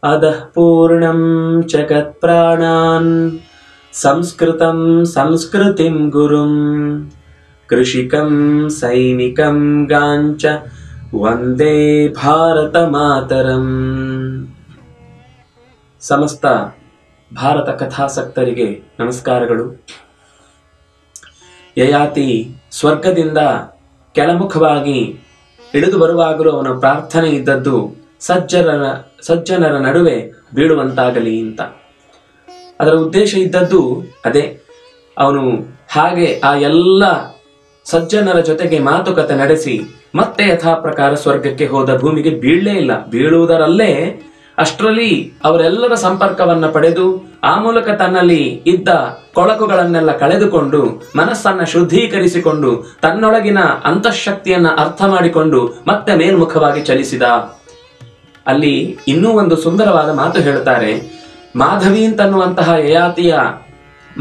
अदः पूर्णं जगत्प्राणान् संस्कृतं संस्कृतिं गुरुं कृषिकं सैनिकं गाञ्च ವಂದೇ ಭಾರತ ಮಾತರಂ. ಸಮಸ್ತ ಭಾರತ ಕಥಾಸಕ್ತರಿಗೆ ನಮಸ್ಕಾರಗಳು. ಯಯಾತಿ ಸ್ವರ್ಗದಿಂದ ಕೆಳಮುಖವಾಗಿ ಇಳಿದು ಬರುವಾಗಲೂ ಅವನ ಪ್ರಾರ್ಥನೆ ಇದ್ದದ್ದು ಸಜ್ಜನರ ನಡುವೆ ಬೀಳುವಂತಾಗಲಿ ಅಂತ. ಅದರ ಉದ್ದೇಶ ಇದ್ದದ್ದು ಅದೇ. ಅವನು ಹಾಗೆ ಆ ಎಲ್ಲ ಸಜ್ಜನರ ಜೊತೆಗೆ ಮಾತುಕತೆ ನಡೆಸಿ ಮತ್ತೆ ಯಥಾ ಪ್ರಕಾರ ಸ್ವರ್ಗಕ್ಕೆ ಹೋದ. ಭೂಮಿಗೆ ಬೀಳಲೇ ಇಲ್ಲ. ಬೀಳುವುದರಲ್ಲೇ ಅಷ್ಟರಲ್ಲಿ ಅವರೆಲ್ಲರ ಸಂಪರ್ಕವನ್ನ ಪಡೆದು ಆ ಮೂಲಕ ತನ್ನಲ್ಲಿ ಇದ್ದ ಕೊಳಕುಗಳನ್ನೆಲ್ಲ ಕಳೆದುಕೊಂಡು ಮನಸ್ಸನ್ನ ಶುದ್ಧೀಕರಿಸಿಕೊಂಡು ತನ್ನೊಳಗಿನ ಅಂತಃಶಕ್ತಿಯನ್ನ ಅರ್ಥ ಮಾಡಿಕೊಂಡು ಮತ್ತೆ ಮೇಲ್ಮುಖವಾಗಿ ಚಲಿಸಿದ. ಅಲ್ಲಿ ಇನ್ನೂ ಒಂದು ಸುಂದರವಾದ ಮಾತು ಹೇಳ್ತಾರೆ. ಮಾಧವಿ ಅಂತನ್ನುವಂತಹ ಯಯಾತಿಯ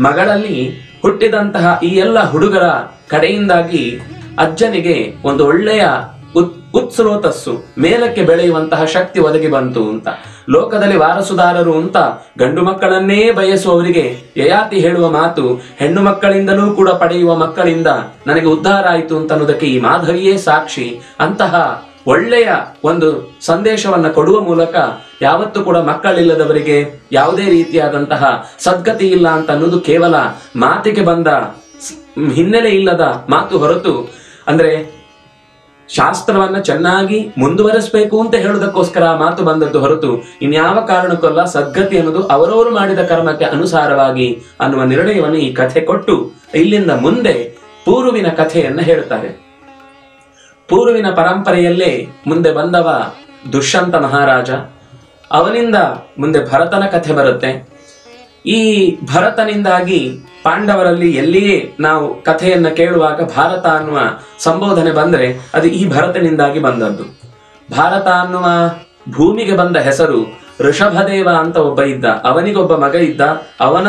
ಮಗಳಲ್ಲಿ ಹುಟ್ಟಿದಂತಹ ಈ ಎಲ್ಲ ಹುಡುಗರ ಕಡೆಯಿಂದಾಗಿ ಅಜ್ಜನಿಗೆ ಒಂದು ಒಳ್ಳೆಯ ಉತ್ಸ್ರೋತಸ್ಸು ಮೇಲಕ್ಕೆ ಬೆಳೆಯುವಂತಹ ಶಕ್ತಿ ಒದಗಿ ಬಂತು ಅಂತ. ಲೋಕದಲ್ಲಿ ವಾರಸುದಾರರು ಅಂತ ಗಂಡು ಮಕ್ಕಳನ್ನೇ ಬಯಸುವವರಿಗೆ ಯಯಾತಿ ಹೇಳುವ ಮಾತು, ಹೆಣ್ಣು ಮಕ್ಕಳಿಂದಲೂ ಕೂಡ ಪಡೆಯುವ ಮಕ್ಕಳಿಂದ ನನಗೆ ಉದ್ಧಾರ ಆಯಿತು ಅಂತ ಅನ್ನೋದಕ್ಕೆ ಈ ಮಾಧವಿಯೇ ಸಾಕ್ಷಿ. ಅಂತಹ ಒಳ್ಳೆಯ ಒಂದು ಸಂದೇಶವನ್ನ ಕೊಡುವ ಮೂಲಕ ಯಾವತ್ತೂ ಕೂಡ ಮಕ್ಕಳಿಲ್ಲದವರಿಗೆ ಯಾವುದೇ ರೀತಿಯಾದಂತಹ ಸದ್ಗತಿ ಇಲ್ಲ ಅಂತ ಅನ್ನೋದು ಕೇವಲ ಮಾತಿಗೆ ಬಂದ ಹಿನ್ನೆಲೆ ಇಲ್ಲದ ಮಾತು ಹೊರತು, ಅಂದ್ರೆ ಶಾಸ್ತ್ರವನ್ನ ಚೆನ್ನಾಗಿ ಮುಂದುವರಿಸಬೇಕು ಅಂತ ಹೇಳುವುದಕ್ಕೋಸ್ಕರ ಮಾತು ಬಂದದ್ದು ಹೊರತು ಇನ್ಯಾವ ಕಾರಣಕ್ಕಲ್ಲ. ಸದ್ಗತಿ ಅನ್ನೋದು ಅವರವರು ಮಾಡಿದ ಕರ್ಮಕ್ಕೆ ಅನುಸಾರವಾಗಿ ಅನ್ನುವ ನಿರ್ಣಯವನ್ನು ಈ ಕಥೆ ಕೊಟ್ಟು ಇಲ್ಲಿಂದ ಮುಂದೆ ಪೂರ್ವಿನ ಕಥೆಯನ್ನ ಹೇಳ್ತಾರೆ. ಪೂರ್ವಿನ ಪರಂಪರೆಯಲ್ಲೇ ಮುಂದೆ ಬಂದವ ದುಷ್ಯಂತ ಮಹಾರಾಜ. ಅವನಿಂದ ಮುಂದೆ ಭರತನ ಕಥೆ ಬರುತ್ತೆ. ಈ ಭರತನಿಂದಾಗಿ ಪಾಂಡವರಲ್ಲಿ ಎಲ್ಲಿಯೇ ನಾವು ಕಥೆಯನ್ನ ಕೇಳುವಾಗ ಭಾರತ ಅನ್ನುವ ಸಂಬೋಧನೆ ಬಂದ್ರೆ ಅದು ಈ ಭರತನಿಂದಾಗಿ ಬಂದದ್ದು. ಭಾರತ ಅನ್ನುವ ಭೂಮಿಗೆ ಬಂದ ಹೆಸರು ಋಷಭದೇವ ಅಂತ ಒಬ್ಬ ಇದ್ದ, ಅವನಿಗೊಬ್ಬ ಮಗ ಇದ್ದ. ಅವನ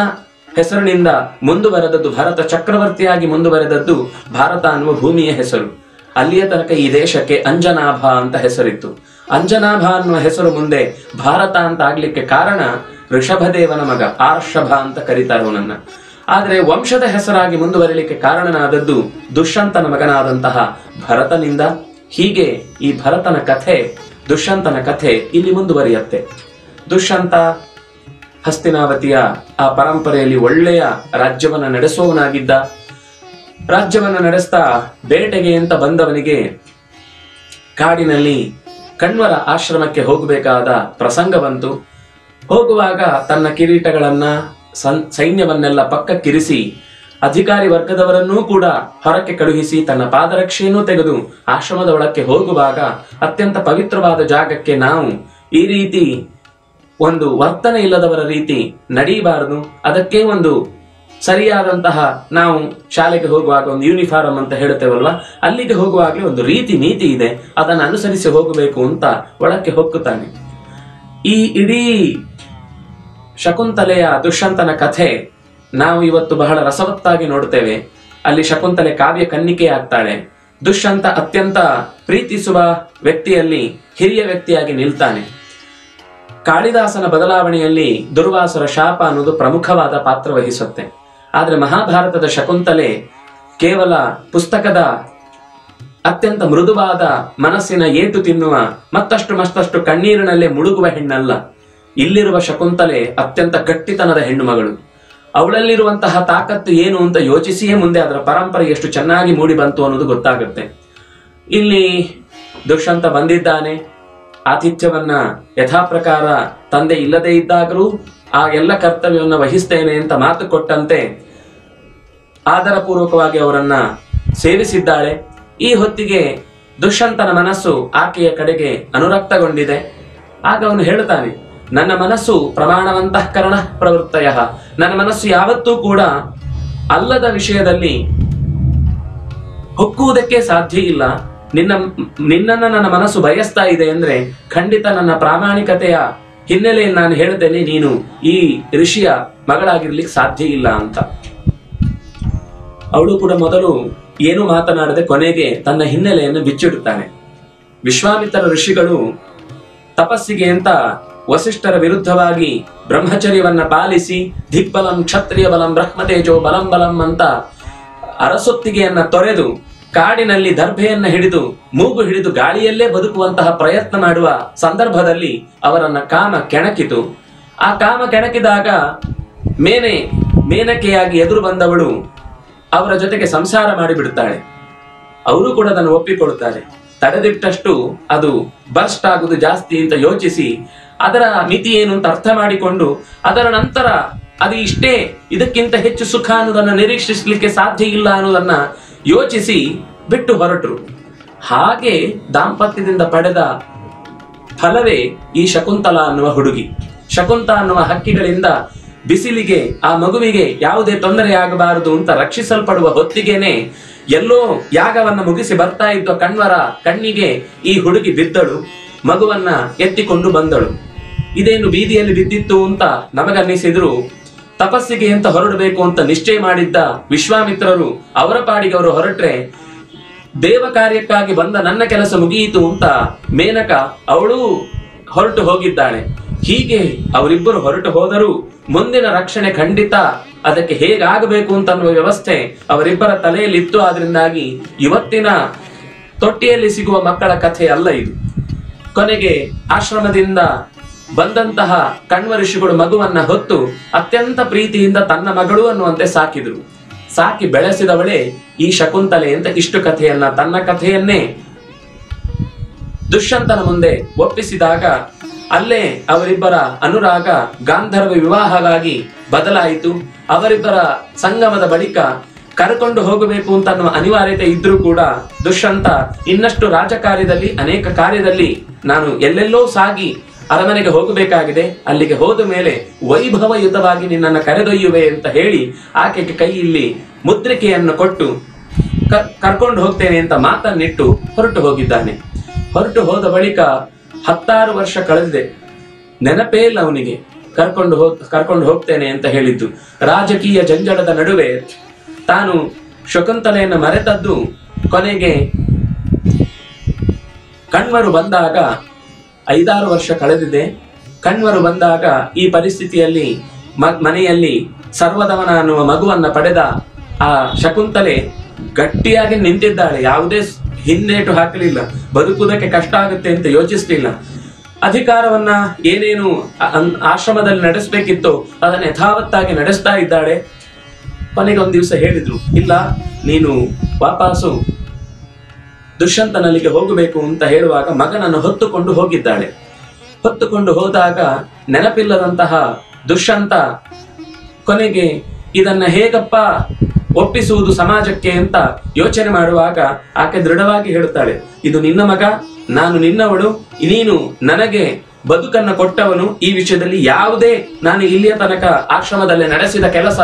ಹೆಸರಿನಿಂದ ಮುಂದುವರೆದದ್ದು ಭರತ ಚಕ್ರವರ್ತಿಯಾಗಿ ಮುಂದುವರೆದದ್ದು ಭಾರತ ಅನ್ನುವ ಭೂಮಿಯ ಹೆಸರು. ಅಲ್ಲಿಯ ತನಕ ಈ ದೇಶಕ್ಕೆ ಅಂಜನಾಭ ಅಂತ ಹೆಸರಿತ್ತು. ಅಂಜನಾಭ ಅನ್ನುವ ಹೆಸರು ಮುಂದೆ ಭಾರತ ಅಂತ ಆಗ್ಲಿಕ್ಕೆ ಕಾರಣ ಋಷಭದೇವನ ಮಗ ಆರ್ಷಭ ಅಂತ ಕರೀತಾರೆ ಅವನನ್ನ. ಆದ್ರೆ ವಂಶದ ಹೆಸರಾಗಿ ಮುಂದುವರಿಲಿಕ್ಕೆ ಕಾರಣನಾದದ್ದು ದುಷ್ಯಂತನ ಮಗನಾದಂತಹ ಭರತನಿಂದ. ಹೀಗೆ ಈ ಭರತನ ಕಥೆ, ದುಷ್ಯಂತನ ಕಥೆ ಇಲ್ಲಿ ಮುಂದುವರಿಯುತ್ತೆ. ದುಷ್ಯಂತ ಹಸ್ತಿನಾವತಿಯ ಆ ಪರಂಪರೆಯಲ್ಲಿ ಒಳ್ಳೆಯ ರಾಜ್ಯವನ್ನ ನಡೆಸುವವನಾಗಿದ್ದ. ರಾಜ್ಯವನ್ನ ನಡೆಸ್ತಾ ಬೇಟೆಗೆ ಅಂತ ಬಂದವನಿಗೆ ಕಾಡಿನಲ್ಲಿ ಕಣ್ವರ ಆಶ್ರಮಕ್ಕೆ ಹೋಗಬೇಕಾದ ಪ್ರಸಂಗ ಬಂತು. ಹೋಗುವಾಗ ತನ್ನ ಕಿರೀಟಗಳನ್ನ ಸೈನ್ಯವನ್ನೆಲ್ಲ ಪಕ್ಕಕ್ಕಿರಿಸಿ ಅಧಿಕಾರಿ ವರ್ಗದವರನ್ನೂ ಕೂಡ ಹೊರಕ್ಕೆ ಕಳುಹಿಸಿ ತನ್ನ ಪಾದರಕ್ಷೆಯನ್ನು ತೆಗೆದು ಆಶ್ರಮದ ಒಳಕ್ಕೆ ಹೋಗುವಾಗ ಅತ್ಯಂತ ಪವಿತ್ರವಾದ ಜಾಗಕ್ಕೆ ನಾವು ಈ ರೀತಿ ಒಂದು ವರ್ತನೆ ಇಲ್ಲದವರ ರೀತಿ ನಡೀಬಾರದು. ಅದಕ್ಕೆ ಒಂದು ಸರಿಯಾದಂತಹ, ನಾವು ಶಾಲೆಗೆ ಹೋಗುವಾಗ ಒಂದು ಯೂನಿಫಾರ್ಮ್ ಅಂತ ಹೇಳ್ತೇವಲ್ವಾ, ಅಲ್ಲಿಗೆ ಹೋಗುವಾಗಲೇ ಒಂದು ರೀತಿ ನೀತಿ ಇದೆ, ಅದನ್ನು ಅನುಸರಿಸಿ ಹೋಗಬೇಕು ಅಂತ ಒಳಕ್ಕೆ ಹೊಕ್ಕುತ್ತಾನೆ. ಈ ಇಡೀ ಶಕುಂತಲೆಯ ದುಷ್ಯಂತನ ಕಥೆ ನಾವು ಇವತ್ತು ಬಹಳ ರಸವತ್ತಾಗಿ ನೋಡ್ತೇವೆ. ಅಲ್ಲಿ ಶಕುಂತಲೆ ಕಾವ್ಯ ಕನ್ನಿಕೆ ಆಗ್ತಾಳೆ. ದುಷ್ಯಂತ ಅತ್ಯಂತ ಪ್ರೀತಿಸುವ ವ್ಯಕ್ತಿಯಲ್ಲಿ ಹಿರಿಯ ವ್ಯಕ್ತಿಯಾಗಿ ನಿಲ್ತಾನೆ. ಕಾಳಿದಾಸನ ಬದಲಾವಣೆಯಲ್ಲಿ ದುರ್ವಾಸರ ಶಾಪ ಅನ್ನೋದು ಪ್ರಮುಖವಾದ ಪಾತ್ರ ವಹಿಸುತ್ತೆ. ಆದ್ರೆ ಮಹಾಭಾರತದ ಶಕುಂತಲೆ ಕೇವಲ ಪುಸ್ತಕದ ಅತ್ಯಂತ ಮೃದುವಾದ ಮನಸ್ಸಿನ ಏಟು ತಿನ್ನುವ ಮತ್ತಷ್ಟು ಕಣ್ಣೀರಿನಲ್ಲೇ ಮುಳುಗುವ ಹೆಣ್ಣಲ್ಲ. ಇಲ್ಲಿರುವ ಶಕುಂತಲೆ ಅತ್ಯಂತ ಗಟ್ಟಿತನದ ಹೆಣ್ಣು ಮಗಳು. ಅವಳಲ್ಲಿರುವಂತಹ ತಾಕತ್ತು ಏನು ಅಂತ ಯೋಚಿಸಿಯೇ ಮುಂದೆ ಅದರ ಪರಂಪರೆ ಎಷ್ಟು ಚೆನ್ನಾಗಿ ಮೂಡಿ ಬಂತು ಅನ್ನೋದು ಗೊತ್ತಾಗುತ್ತೆ. ಇಲ್ಲಿ ದುಷ್ಯಂತ ಬಂದಿದ್ದಾನೆ. ಆತಿಥ್ಯವನ್ನ ಯಥಾ ಪ್ರಕಾರ ತಂದೆ ಇಲ್ಲದೆ ಇದ್ದಾಗಲೂ ಆ ಎಲ್ಲ ಕರ್ತವ್ಯವನ್ನ ವಹಿಸ್ತೇನೆ ಅಂತ ಮಾತು ಕೊಟ್ಟಂತೆ ಆದರ ಪೂರ್ವಕವಾಗಿ ಅವರನ್ನ ಸೇವಿಸಿದ್ದಾಳೆ. ಈ ಹೊತ್ತಿಗೆ ದುಷ್ಯಂತನ ಮನಸ್ಸು ಆಕೆಯ ಕಡೆಗೆ ಅನುರಕ್ತಗೊಂಡಿದೆ. ಆಗ ಅವನು ಹೇಳ್ತಾನೆ, ನನ್ನ ಮನಸ್ಸು ಪ್ರಮಾಣವಂತಃಕರಣ ಪ್ರವೃತ್ತಯ, ನನ್ನ ಮನಸ್ಸು ಯಾವತ್ತೂ ಕೂಡ ಅಲ್ಲದ ವಿಷಯದಲ್ಲಿ ಹೊಕ್ಕುವುದಕ್ಕೆ ಸಾಧ್ಯ ಇಲ್ಲ. ನಿನ್ನನ್ನ ನನ್ನ ಮನಸ್ಸು ಬಯಸ್ತಾ ಇದೆ ಅಂದ್ರೆ ಖಂಡಿತ ನನ್ನ ಪ್ರಾಮಾಣಿಕತೆಯ ಹಿನ್ನೆಲೆಯಲ್ಲಿ ನಾನು ಹೇಳ್ತೇನೆ, ನೀನು ಈ ಋಷಿಯ ಮಗಳಾಗಿರ್ಲಿಕ್ಕೆ ಸಾಧ್ಯ ಇಲ್ಲ ಅಂತ. ಅವಳು ಕೂಡ ಮೊದಲು ಏನು ಮಾತನಾಡದೆ ಕೊನೆಗೆ ತನ್ನ ಹಿನ್ನೆಲೆಯನ್ನು ಬಿಚ್ಚಿಡುತ್ತಾನೆ. ವಿಶ್ವಾಮಿತ್ರ ಋಷಿಗಳು ತಪಸ್ಸಿಗೆ ಅಂತ ವಸಿಷ್ಠರ ವಿರುದ್ಧವಾಗಿ ಬ್ರಹ್ಮಚರ್ಯವನ್ನ ಪಾಲಿಸಿ ದಿಗ್ಬಲಂ ಕ್ಷತ್ರಿಯ ಬಲಂ ಬ್ರಹ್ಮತೇಜೋ ಬಲಂ ಬಲಂ ಅಂತ ಅರಸೊತ್ತಿಗೆಯನ್ನ ತೊರೆದು ಕಾಡಿನಲ್ಲಿ ದರ್ಭೆಯನ್ನ ಹಿಡಿದು ಮೂಗು ಹಿಡಿದು ಗಾಳಿಯಲ್ಲೇ ಬದುಕುವಂತಹ ಪ್ರಯತ್ನ ಮಾಡುವ ಸಂದರ್ಭದಲ್ಲಿ ಅವರನ್ನ ಕಾಮ ಕೆಣಕಿತು. ಆ ಕಾಮ ಕೆಣಕಿದಾಗ ಮೇನಕೆಯಾಗಿ ಎದುರು ಬಂದವಳು ಅವರ ಜೊತೆಗೆ ಸಂಸಾರ ಮಾಡಿಬಿಡುತ್ತಾಳೆ. ಅವರು ಕೂಡ ಅದನ್ನು ಒಪ್ಪಿಕೊಳ್ಳುತ್ತಾರೆ. ತಡೆದಿಟ್ಟಷ್ಟು ಅದು ಬರ್ಸ್ಟ್ ಆಗುವುದು ಜಾಸ್ತಿ ಅಂತ ಯೋಚಿಸಿ ಅದರ ಮಿತಿ ಏನು ಅಂತ ಅರ್ಥ ಮಾಡಿಕೊಂಡು ಅದರ ನಂತರ ಅದು ಇಷ್ಟೇ, ಇದಕ್ಕಿಂತ ಹೆಚ್ಚು ಸುಖ ಅನ್ನೋದನ್ನ ನಿರೀಕ್ಷಿಸಲಿಕ್ಕೆ ಸಾಧ್ಯ ಇಲ್ಲ ಅನ್ನೋದನ್ನ ಯೋಚಿಸಿ ಬಿಟ್ಟು ಹೊರಟರು. ಹಾಗೆ ದಾಂಪತ್ಯದಿಂದ ಪಡೆದ ಫಲವೇ ಈ ಶಕುಂತಲ ಅನ್ನುವ ಹುಡುಗಿ. ಶಕುಂತ ಅನ್ನುವ ಹಕ್ಕಿಗಳಿಂದ ಬಿಸಿಲಿಗೆ ಆ ಮಗುವಿಗೆ ಯಾವುದೇ ತೊಂದರೆ ಆಗಬಾರದು ಅಂತ ರಕ್ಷಿಸಲ್ಪಡುವ ಹೊತ್ತಿಗೆನೆ ಎಲ್ಲೋ ಯಾಗವನ್ನ ಮುಗಿಸಿ ಬರ್ತಾ ಇದ್ದ ಕಣ್ವರ ಕಣ್ಣಿಗೆ ಈ ಹುಡುಗಿ ಬಿದ್ದಳು. ಮಗುವನ್ನ ಎತ್ತಿಕೊಂಡು ಬಂದಳು. ಇದೇನು ಬೀದಿಯಲ್ಲಿ ಬಿದ್ದಿತ್ತು ಅಂತ ನಮಗನ್ನಿಸಿದ್ರು. ತಪಸ್ಸಿಗೆ ಅಂತ ಹೊರಡಬೇಕು ಅಂತ ನಿಶ್ಚಯ ಮಾಡಿದ್ದ ವಿಶ್ವಾಮಿತ್ರರು ಅವರ ಪಾಡಿಗೆ ಅವರು ಹೊರಟ್ರೆ ದೇವ ಕಾರ್ಯಕ್ಕಾಗಿ ಬಂದ ನನ್ನ ಕೆಲಸ ಮುಗಿಯಿತು ಅಂತ ಮೇನಕ ಅವಳು ಹೊರಟು ಹೋಗಿದ್ದಾಳೆ. ಹೀಗೆ ಅವರಿಬ್ಬರು ಹೊರಟು ಹೋದರೂ ಮುಂದಿನ ರಕ್ಷಣೆ ಖಂಡಿತ ಅದಕ್ಕೆ ಹೇಗಾಗಬೇಕು ಅಂತ ಅನ್ನುವ ವ್ಯವಸ್ಥೆ ಅವರಿಬ್ಬರ ತಲೆಯಲ್ಲಿತ್ತು. ಆದ್ರಿಂದಾಗಿ ಇವತ್ತಿನ ತೊಟ್ಟಿಯಲ್ಲಿ ಸಿಗುವ ಮಕ್ಕಳ ಕಥೆ ಅಲ್ಲ ಇದು. ಕೊನೆಗೆ ಆಶ್ರಮದಿಂದ ಬಂದಂತಹ ಕಣ್ವ ಋಷಿಗಳು ಮಗುವನ್ನ ಹೊತ್ತು ಅತ್ಯಂತ ಪ್ರೀತಿಯಿಂದ ತನ್ನ ಮಗಳು ಅನ್ನುವಂತೆ ಸಾಕಿದ್ರು. ಸಾಕಿ ಬೆಳೆಸಿದವಳೇ ಈ ಶಕುಂತಲೆ ಅಂತ ಇಷ್ಟು ಕಥೆಯನ್ನ ತನ್ನ ಕಥೆಯನ್ನೇ ದುಷ್ಯಂತನ ಮುಂದೆ ಒಪ್ಪಿಸಿದಾಗ ಅಲ್ಲೇ ಅವರಿಬ್ಬರ ಅನುರಾಗ ಗಾಂಧರ್ವ ವಿವಾಹವಾಗಿ ಬದಲಾಯಿತು. ಅವರಿಬ್ಬರ ಸಂಗಮದ ಬಳಿಕ ಕರೆಕೊಂಡು ಹೋಗಬೇಕು ಅಂತ ಅನ್ನುವ ಅನಿವಾರ್ಯತೆ ಇದ್ರೂ ಕೂಡ ದುಷ್ಯಂತ ಇನ್ನಷ್ಟು ರಾಜಕಾರ್ಯದಲ್ಲಿ ಅನೇಕ ಕಾರ್ಯದಲ್ಲಿ ನಾನು ಎಲ್ಲೆಲ್ಲೋ ಸಾಗಿ ಅರಮನೆಗೆ ಹೋಗಬೇಕಾಗಿದೆ, ಅಲ್ಲಿಗೆ ಹೋದ ಮೇಲೆ ವೈಭವಯುತವಾಗಿ ನಿನ್ನನ್ನು ಕರೆದೊಯ್ಯುವೆ ಅಂತ ಹೇಳಿ ಆಕೆಗೆ ಕೈಯಲ್ಲಿ ಮುದ್ರಿಕೆಯನ್ನು ಕೊಟ್ಟು ಕರ್ಕೊಂಡು ಹೋಗ್ತೇನೆ ಅಂತ ಮಾತನ್ನಿಟ್ಟು ಹೊರಟು ಹೋಗಿದ್ದಾನೆ. ಹೊರಟು ಹೋದ ಬಳಿಕ 16 ವರ್ಷ ಕಳೆದಿದೆ. ನೆನಪೇ ಇಲ್ಲ ಅವನಿಗೆ ಕರ್ಕೊಂಡು ಹೋಗ್ತೇನೆ ಅಂತ ಹೇಳಿದ್ದು. ರಾಜಕೀಯ ಜಂಜಡದ ನಡುವೆ ತಾನು ಶಕುಂತಲೆಯನ್ನು ಮರೆತದ್ದು. ಕೊನೆಗೆ ಕಣ್ವರು ಬಂದಾಗ 5-6 ವರ್ಷ ಕಳೆದಿದೆ. ಕಣ್ವರು ಬಂದಾಗ ಈ ಪರಿಸ್ಥಿತಿಯಲ್ಲಿ ಮನೆಯಲ್ಲಿ ಸರ್ವದವನ ಅನ್ನುವ ಮಗುವನ್ನ ಪಡೆದ ಆ ಶಕುಂತಲೆ ಗಟ್ಟಿಯಾಗಿ ನಿಂತಿದ್ದಾಳೆ. ಯಾವುದೇ ಹಿನ್ನೇಟು ಹಾಕಲಿಲ್ಲ. ಬದುಕುವುದಕ್ಕೆ ಕಷ್ಟ ಆಗುತ್ತೆ ಅಂತ ಯೋಚಿಸಲಿಲ್ಲ. ಅಧಿಕಾರವನ್ನ ಏನೇನು ಆಶ್ರಮದಲ್ಲಿ ನಡೆಸಬೇಕಿತ್ತು ಅದನ್ನ ಯಥಾವತ್ತಾಗಿ ನಡೆಸ್ತಾ ಇದ್ದಾಳೆ. ಕೊನೆಗೆ ಒಂದ್ ದಿವಸ ಹೇಳಿದ್ರು, ಇಲ್ಲ ನೀನು ವಾಪಸ್ಸು ದುಷ್ಯಂತನಲ್ಲಿಗೆ ಹೋಗಬೇಕು ಅಂತ ಹೇಳುವಾಗ ಮಗನನ್ನು ಹೊತ್ತುಕೊಂಡು ಹೋಗಿದ್ದಾಳೆ. ಹೊತ್ತುಕೊಂಡು ಹೋದಾಗ ನೆನಪಿಲ್ಲದಂತಹ ದುಷ್ಯಂತ ಕೊನೆಗೆ ಇದನ್ನ ಹೇಗಪ್ಪ ಒಪ್ಪಿಸುವುದು ಸಮಾಜಕ್ಕೆ ಅಂತ ಯೋಚನೆ ಮಾಡುವಾಗ ಆಕೆ ದೃಢವಾಗಿ ಹೇಳುತ್ತಾಳೆ, ಇದು ನಿನ್ನ ಮಗ, ನಾನು ನಿನ್ನವಳು, ನೀನು ನನಗೆ ಬದುಕನ್ನು ಕೊಟ್ಟವನು. ಈ ವಿಷಯದಲ್ಲಿ ಯಾವುದೇ ನಾನು ಇಲ್ಲಿಯ ತನಕ ಆಶ್ರಮದಲ್ಲಿ ನಡೆಸಿದ ಕೆಲಸ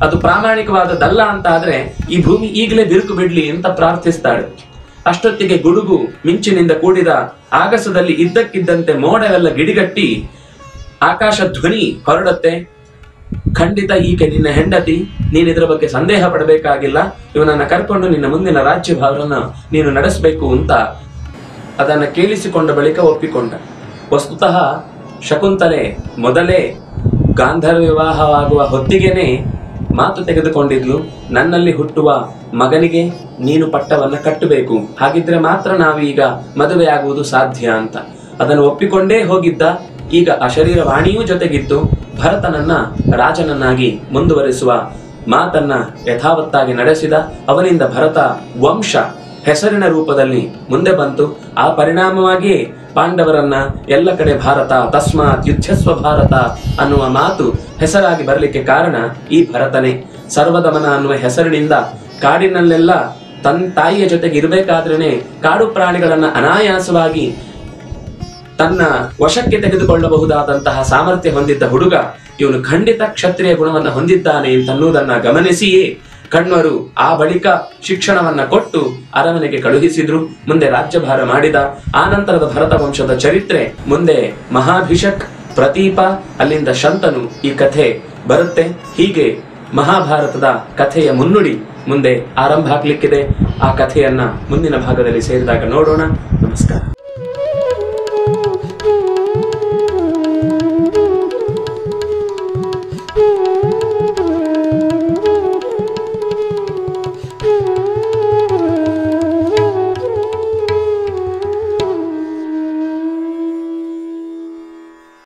ಅದು ಪ್ರಾಮಾಣಿಕವಾದದ್ದಲ್ಲ ಅಂತ ಆದ್ರೆ ಈ ಭೂಮಿ ಈಗಲೇ ಬಿರುಕು ಬಿಡ್ಲಿ ಅಂತ ಪ್ರಾರ್ಥಿಸ್ತಾಳೆ. ಅಷ್ಟೊತ್ತಿಗೆ ಗುಡುಗು ಮಿಂಚಿನಿಂದ ಕೂಡಿದ ಆಗಸದಲ್ಲಿ ಇದ್ದಕ್ಕಿದ್ದಂತೆ ಮೋಡವೆಲ್ಲ ಗಿಡಿಗಟ್ಟಿ ಆಕಾಶ ಧ್ವನಿ ಹೊರಡುತ್ತೆ. ಖಂಡಿತ ಈಕೆ ನಿನ್ನ ಹೆಂಡತಿ, ನೀನ್ ಇದರ ಬಗ್ಗೆ ಸಂದೇಹ ಪಡಬೇಕಾಗಿಲ್ಲ, ಇವನನ್ನ ಕರ್ಕೊಂಡು ನಿನ್ನ ಮುಂದಿನ ರಾಜ್ಯಭಾರನ ನೀನು ನಡೆಸಬೇಕು ಅಂತ ಅದನ್ನ ಕೇಳಿಸಿಕೊಂಡ ಬಳಿಕ ಒಪ್ಪಿಕೊಂಡ. ವಸ್ತುತಃ ಶಕುಂತಲೆ ಮೊದಲೇ ಗಾಂಧರ್ವ ವಿವಾಹವಾಗುವ ಹೊತ್ತಿಗೆನೆ ಮಾತು ತೆಗೆದುಕೊಂಡಿದ್ಲು, ನನ್ನಲ್ಲಿ ಹುಟ್ಟುವ ಮಗನಿಗೆ ನೀನು ಪಟ್ಟವನ್ನ ಕಟ್ಟಬೇಕು, ಹಾಗಿದ್ರೆ ಮಾತ್ರ ನಾವೀಗ ಮದುವೆ ಆಗುವುದು ಸಾಧ್ಯ ಅಂತ. ಅದನ್ನು ಒಪ್ಪಿಕೊಂಡೇ ಹೋಗಿದ್ದ. ಈಗ ಆ ಶರೀರವಾಣಿಯೂ ಜೊತೆಗಿತ್ತು. ಭರತನನ್ನ ರಾಜನನ್ನಾಗಿ ಮುಂದುವರಿಸುವ ಮಾತನ್ನ ಯಥಾವತ್ತಾಗಿ ನಡೆಸಿದ. ಅವನಿಂದ ಭರತ ವಂಶ ಹೆಸರಿನ ರೂಪದಲ್ಲಿ ಮುಂದೆ ಬಂತು. ಆ ಪರಿಣಾಮವಾಗಿ ಪಾಂಡವರನ್ನ ಎಲ್ಲ ಕಡೆ ಭಾರತ ತಸ್ಮಾತ್ ಯುದ್ಧಸ್ವ ಭಾರತ ಅನ್ನುವ ಮಾತು ಹೆಸರಾಗಿ ಬರಲಿಕ್ಕೆ ಕಾರಣ ಈ ಭರತನೇ. ಸರ್ವದಮನ ಅನ್ನುವ ಹೆಸರಿನಿಂದ ಕಾಡಿನಲ್ಲೆಲ್ಲ ತನ್ನ ತಾಯಿಯ ಜೊತೆಗೆ ಇರಬೇಕಾದ್ರೇನೆ ಕಾಡು ಪ್ರಾಣಿಗಳನ್ನ ಅನಾಯಾಸವಾಗಿ ತನ್ನ ವಶಕ್ಕೆ ತೆಗೆದುಕೊಳ್ಳಬಹುದಾದಂತಹ ಸಾಮರ್ಥ್ಯ ಹೊಂದಿದ್ದ ಹುಡುಗ ಇವನು ಖಂಡಿತ ಕ್ಷತ್ರಿಯ ಗುಣವನ್ನ ಹೊಂದಿದ್ದಾನೆ ಅಂತನ್ನುವುದನ್ನ ಗಮನಿಸಿಯೇ ಕಣ್ವರು ಆ ಬಳಿಕ ಶಿಕ್ಷಣವನ್ನ ಕೊಟ್ಟು ಅರಮನೆಗೆ ಕಳುಹಿಸಿದ್ರು. ಮುಂದೆ ರಾಜ್ಯಭಾರ ಮಾಡಿದ. ಆನಂತರದ ಭರತ ವಂಶದ ಚರಿತ್ರೆ ಮುಂದೆ ಮಹಾಭಿಷಕ್, ಪ್ರತೀಪ, ಅಲ್ಲಿಂದ ಶಂತನು ಈ ಕಥೆ ಬರುತ್ತೆ. ಹೀಗೆ ಮಹಾಭಾರತದ ಕಥೆಯ ಮುನ್ನುಡಿ ಮುಂದೆ ಆರಂಭ ಆಗ್ಲಿಕ್ಕಿದೆ. ಆ ಕಥೆಯನ್ನ ಮುಂದಿನ ಭಾಗದಲ್ಲಿ ಸೇರಿದಾಗ ನೋಡೋಣ. ನಮಸ್ಕಾರ.